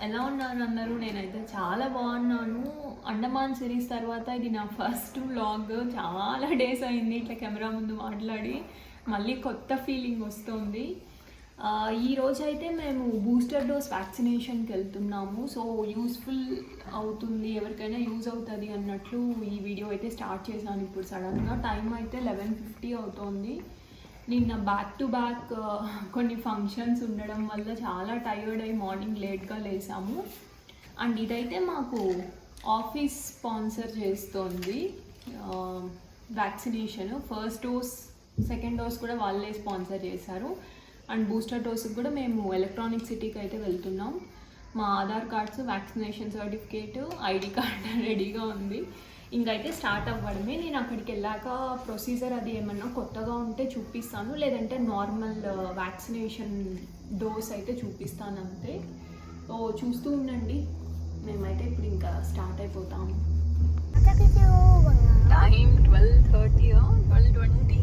ఎలా ఉన్నారు అందరూ? నేనైతే చాలా బాగున్నాను. అండమాన్ సిరీస్ తర్వాత ఇది నా ఫస్ట్ వ్లాగ్. చాలా డేస్ అయింది ఇట్లా కెమెరా ముందు మాట్లాడి. మళ్ళీ కొత్త ఫీలింగ్ వస్తుంది. ఈరోజు అయితే మేము బూస్టర్ డోస్ వ్యాక్సినేషన్కి వెళ్తున్నాము. సో యూస్ఫుల్ అవుతుంది, ఎవరికైనా యూజ్ అవుతుంది అన్నట్లు ఈ వీడియో అయితే స్టార్ట్ చేశాను. ఇప్పుడు సడన్గా టైం అయితే 11:50 అవుతోంది. నిన్న బ్యాక్ టు బ్యాక్ కొన్ని ఫంక్షన్స్ ఉండడం వల్ల చాలా టైర్డ్ అయ్యి మార్నింగ్ లేట్గా లేసాము. అండ్ ఇదైతే మాకు ఆఫీస్ స్పాన్సర్ చేస్తోంది vaccination. First dose, second dose కూడా వాళ్ళే స్పాన్సర్ చేశారు. అండ్ బూస్టర్ డోస్కి కూడా మేము ఎలక్ట్రానిక్ సిటీకి అయితే వెళ్తున్నాం. మా Aadhaar cards, vaccination certificate, ID card రెడీగా ఉంది. ఇంకైతే స్టార్ట్ అవ్వడమే. నేను అక్కడికి వెళ్ళాక ప్రొసీజర్ అది ఏమన్నా కొత్తగా ఉంటే చూపిస్తాను, లేదంటే నార్మల్ వ్యాక్సినేషన్ డోస్ అయితే చూపిస్తాను అంతే. సో చూస్తూ ఉండండి. మేమైతే ఇప్పుడు ఇంకా స్టార్ట్ అయిపోతాము. టైం 12:30, 12:20.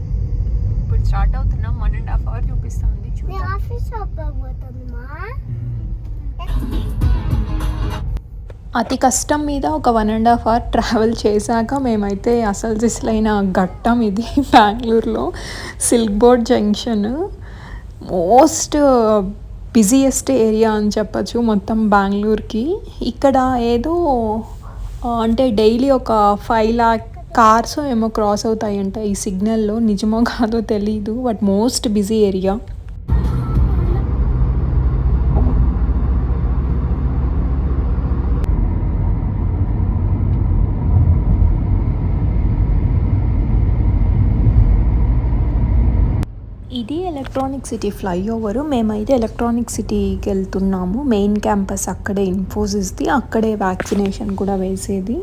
ఇప్పుడు స్టార్ట్ అవుతున్నాం. 1.5 hour చూపిస్తుంది. అతి కష్టం మీద ఒక 1.5 hour ట్రావెల్ చేశాక మేమైతే అసలు సిసలైన ఘట్టం ఇది. బెంగళూరులో silk board junction most busiest area అని చెప్పచ్చు మొత్తం బెంగళూరుకి. ఇక్కడ ఏదో అంటే డైలీ ఒక 5 lakh కార్స్ ఏమో క్రాస్ అవుతాయంట ఈ సిగ్నల్లో. నిజమో కాదో తెలీదు, బట్ మోస్ట్ బిజీ ఏరియా. ఇది ఎలక్ట్రానిక్ సిటీ ఫ్లైఓవర్. మేమైతే ఎలక్ట్రానిక్ సిటీకి వెళ్తున్నాము. మెయిన్ క్యాంపస్ అక్కడే, ఇన్ఫోసిస్ది. అక్కడే వ్యాక్సినేషన్ కూడా వేసేది.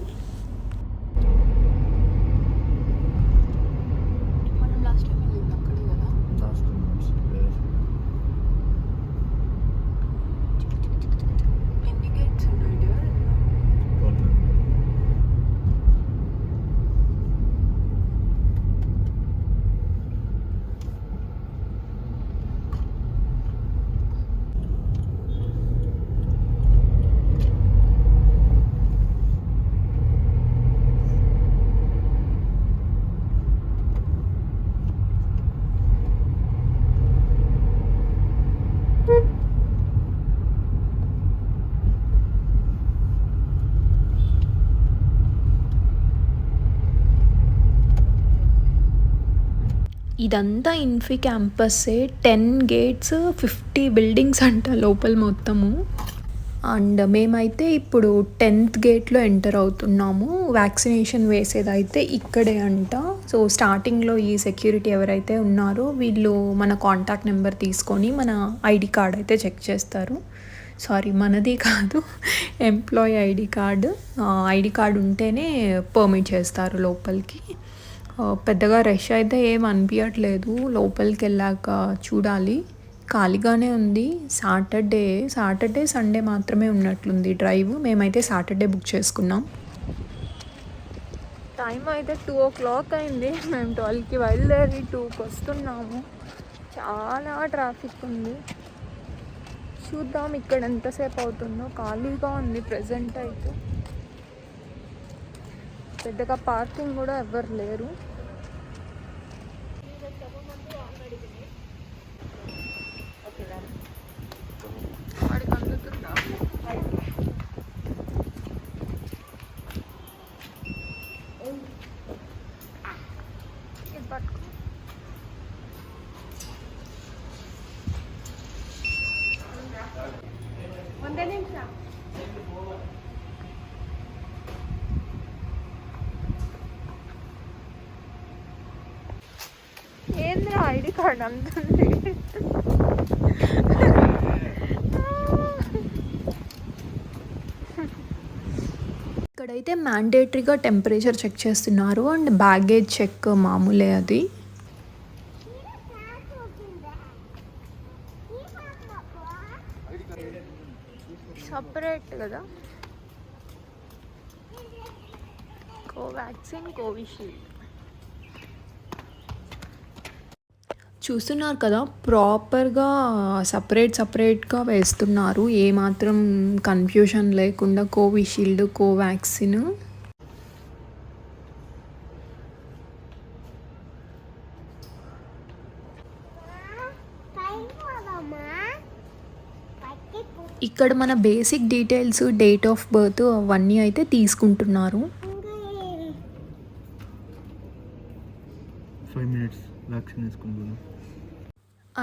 ఇదంతా ఇన్ఫీ క్యాంపస్సే. 10 gates, 50 buildings అంట లోపల మొత్తము. అండ్ మేమైతే ఇప్పుడు 10th గేట్లో ఎంటర్ అవుతున్నాము. వ్యాక్సినేషన్ వేసేదైతే ఇక్కడే అంట. సో స్టార్టింగ్లో ఈ సెక్యూరిటీ ఎవరైతే ఉన్నారో వీళ్ళు మన కాంటాక్ట్ నెంబర్ తీసుకొని మన ఐడి కార్డ్ అయితే చెక్ చేస్తారు. సారీ, మనది కాదు, employee ID card. ID card ఉంటేనే పర్మిట్ చేస్తారు లోపలికి. పెద్దగా రష్ అయితే ఏం అనిపించట్లేదు. లోపలికి వెళ్ళాక చూడాలి. ఖాళీగానే ఉంది. సాటర్డే సండే మాత్రమే ఉన్నట్లుంది డ్రైవ్. మేమైతే సాటర్డే బుక్ చేసుకున్నాం. టైం అయితే 2 o'clock అయింది. మేము 12కి బయలుదేరి 2కి వస్తున్నాము. చాలా ట్రాఫిక్ ఉంది. చూద్దాం ఇక్కడ ఎంతసేపు అవుతుందో. ఖాళీగా ఉంది ప్రజెంట్ అయితే. పెద్దగా పార్కింగ్ కూడా ఎవ్వరు లేరు. ఏంద్రా ఐడి కార్డ్ అంతుంది. ఇక్కడైతే మ్యాండేటరీగా టెంపరేచర్ చెక్ చేస్తున్నారు. అండ్ బ్యాగేజ్ చెక్ మామూలే అది. సపరేట్ కదా. కోవాక్సిన్, కోవిషీల్డ్. చూస్తున్నారు కదా, ప్రాపర్గా సపరేట్గా వేస్తున్నారు, ఏమాత్రం కన్ఫ్యూజన్ లేకుండా. కోవిషీల్డ్, కోవాక్సిన్. ఇక్కడ మన basic details, date of birth అవన్నీ అయితే తీసుకుంటున్నారు. 5 minutes వ్యాక్సిన్ వేసుకుంటున్నాను.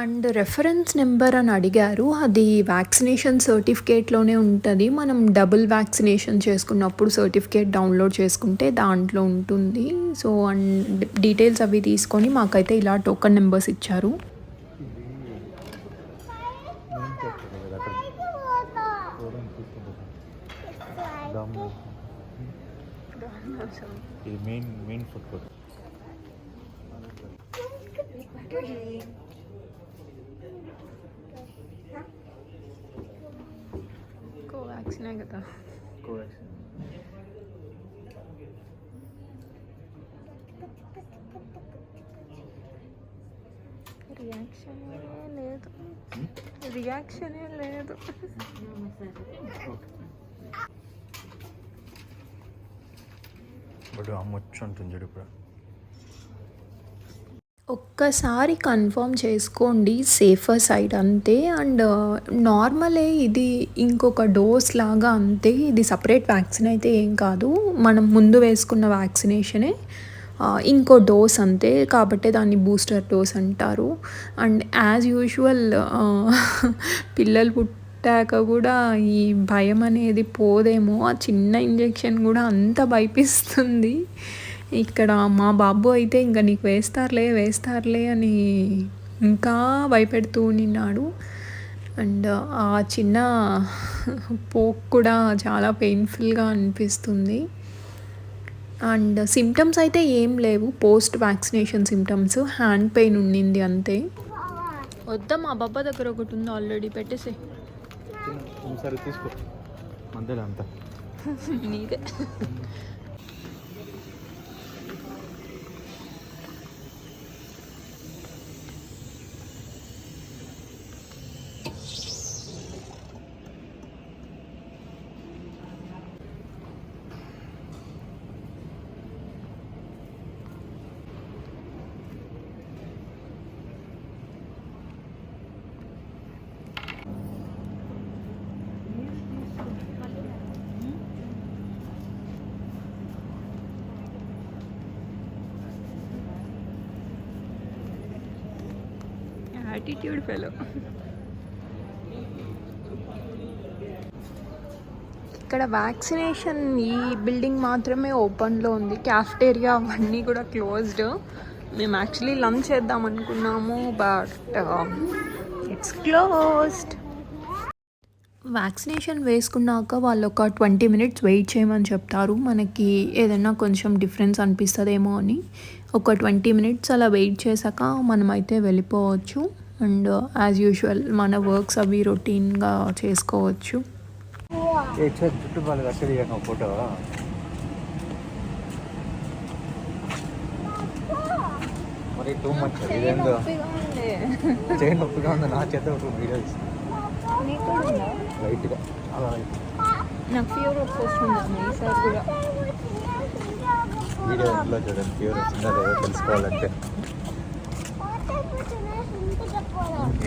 అండ్ రెఫరెన్స్ నెంబర్ అని అడిగారు, అది వ్యాక్సినేషన్ సర్టిఫికేట్లోనే ఉంటుంది. మనం డబుల్ వ్యాక్సినేషన్ చేసుకున్నప్పుడు సర్టిఫికేట్ డౌన్లోడ్ చేసుకుంటే దాంట్లో ఉంటుంది. సో అండ్ డీటెయిల్స్ అవి తీసుకొని మాకైతే ఇలా టోకన్ నెంబర్స్ ఇచ్చారు. ఇది మెయిన్ ఫుడ్ కోర్ట్. కోవాక్సినే కదా. కోవాక్సిన్. రియాక్షనే లేదు. బట్ అమ్మొచ్చు ఉంటుంది చూడు ఇప్పుడు. ఒక్కసారి కన్ఫర్మ్ చేసుకోండి, సేఫర్ సైడ్ అంతే. అండ్ నార్మలే ఇది, ఇంకొక డోస్ లాగా అంతే. ఇది సపరేట్ వ్యాక్సిన్ అయితే ఏం కాదు, మనం ముందు వేసుకున్న వ్యాక్సినేషనే ఇంకో డోస్ అంతే, కాబట్టి దాన్ని బూస్టర్ డోస్ అంటారు. అండ్ యాజ్ యూజువల్ పిల్లలు పుట్టాక కూడా ఈ భయం అనేది పోదేమో, ఆ చిన్న ఇంజెక్షన్ కూడా అంత భయపిస్తుంది. ఇక్కడ మా బాబు అయితే ఇంకా నీకు వేస్తారులే అని ఇంకా భయపెడుతూ నిన్నాడు. అండ్ ఆ చిన్న పోక్ కూడా చాలా పెయిన్ఫుల్గా అనిపిస్తుంది. అండ్ సిమ్టమ్స్ అయితే ఏం లేవు, post vaccination symptoms. Hand pain ఉండింది అంతే. వద్దా, మా బాబా దగ్గర ఒకటి ఉంది ఆల్రెడీ, పెట్టేసే. సరే తీసుకో, మధ్యలో అంతా నీదే. Attitude fellow. ఇక్కడ వ్యాక్సినేషన్ ఈ బిల్డింగ్ మాత్రమే ఓపెన్లో ఉంది, క్యాఫ్టేరియా అవన్నీ కూడా క్లోజ్డ్. మేము యాక్చువల్లీ లంచ్ చేద్దాం అనుకున్నాము, బట్ ఇట్స్ క్లోజ్డ్. వ్యాక్సినేషన్ వేసుకున్నాక వాళ్ళు ఒక 20 minutes వెయిట్ చేయమని చెప్తారు, మనకి ఏదైనా కొంచెం డిఫరెన్స్ అనిపిస్తుందేమో అని. ఒక 20 minutes అలా వెయిట్ చేశాక మనమైతే వెళ్ళిపోవచ్చు. అండ్ యాజ్ యూజువల్ మన వర్క్స్ అవి రొటీన్గా చేసుకోవచ్చు. చుట్టుపక్కల కట్టడి ఫోటో మరి టూ మచ్ చేయి నొప్పిగా ఉంది. నా చేత ఒక వీడియో రైట్గా అలా నాకు ఫీవర్ వచ్చేస్తుంది ఈసారి కూడా. వీడియో ఇంట్లో చూడండి, ఫీవర్ వచ్చిందా లేదో తెలుసుకోవాలంటే.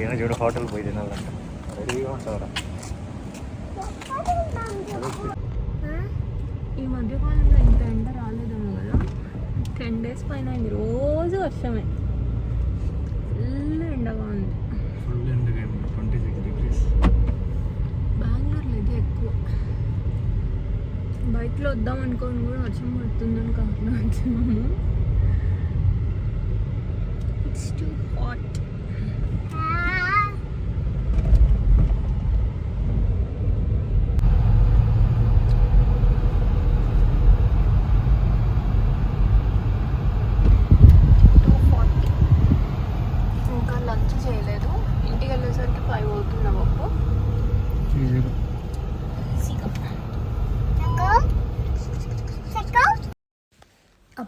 ఏమో చూడు, హోటల్ పోయి తినాలంటే రెడీగా ఉంటారా. ఈ మధ్యకాలంలో ఇంత ఎండ రాలేదేమో కదా, 10 days పైన అయింది, రోజు వర్షమే, ఫుల్ ఎండగా ఉంది. ఫుల్ ఎండగా 26 degrees. బెంగళూరులో అయితే ఎక్కువ. బైక్లో వద్దాం అనుకోని కూడా వర్షం పడుతుందని కాకుండా వచ్చినాము. It's too hot. ఇంకా లంచ్ చేయలేదు, ఇంటికి వెళ్ళేసరికి 5 అవుతుంది. బాబు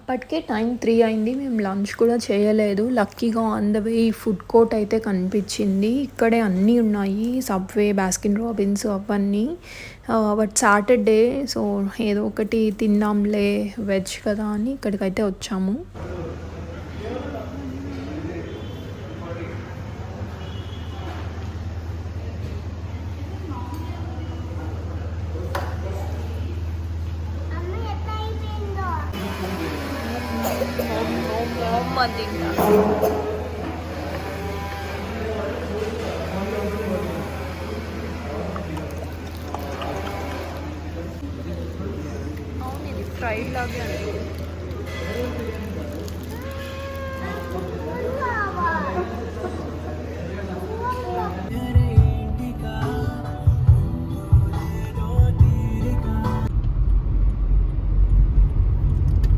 అప్పటికే టైం 3 అయింది. మేము లంచ్ కూడా చేయలేదు. లక్కీగా ఆన్ ద వే ఈ ఫుడ్ కోర్ట్ అయితే కనిపించింది. ఇక్కడే అన్నీ ఉన్నాయి, సబ్వే, బాస్కిన్ రాబిన్స్ అవన్నీ. బట్ సాటర్డే సో ఏదో ఒకటి తిందాంలే వెజ్ కదా అని ఇక్కడికైతే వచ్చాము. ఫ్రైడ్ లాగే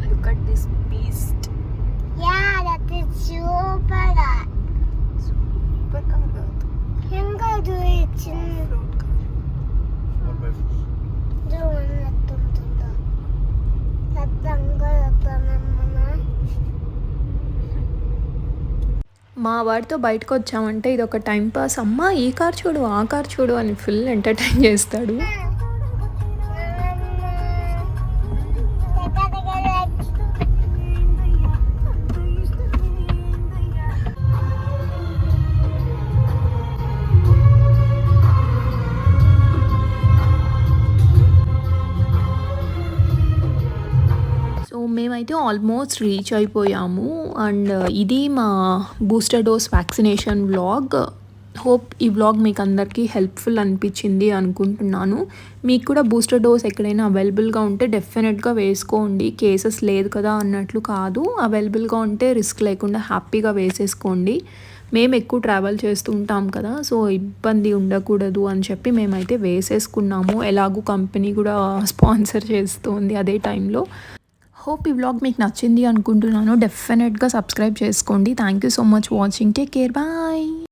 Look at this beast. Yeah, that is super hot. Super కాదు. Younger do it. Do one that మా వాడితో బయటకు వచ్చామంటే ఇది ఒక టైం పాస్. అమ్మ ఈ కార్ చూడు, ఆ కార్ చూడు అని ఫుల్ ఎంటర్టైన్ చేస్తాడు. సో మేమైతే ఆల్మోస్ట్ రీచ్ అయిపోయాము. అండ్ ఇది మా booster dose vaccination vlog. Hope ఈ వ్లాగ్ మీకు అందరికీ హెల్ప్ఫుల్ అనిపించింది అనుకుంటున్నాను. మీకు కూడా బూస్టర్ డోస్ ఎక్కడైనా అవైలబుల్గా ఉంటే డెఫినెట్గా వేసుకోండి. కేసెస్ లేదు కదా అన్నట్లు కాదు, అవైలబుల్గా ఉంటే రిస్క్ లేకుండా హ్యాపీగా వేసేసుకోండి. మేము ఎక్కువ ట్రావెల్ చేస్తూ ఉంటాం కదా, సో ఇబ్బంది ఉండకూడదు అని చెప్పి మేమైతే వేసేసుకున్నాము. ఎలాగూ కంపెనీ కూడా స్పాన్సర్ చేస్తుంది అదే టైంలో. హోప్ ఈ వ్లాగ్ మీకు నచ్చింది అనుకుంటున్నాను. డెఫినెట్గా సబ్స్క్రైబ్ చేసుకోండి. Thank you so much watching. Take care, bye.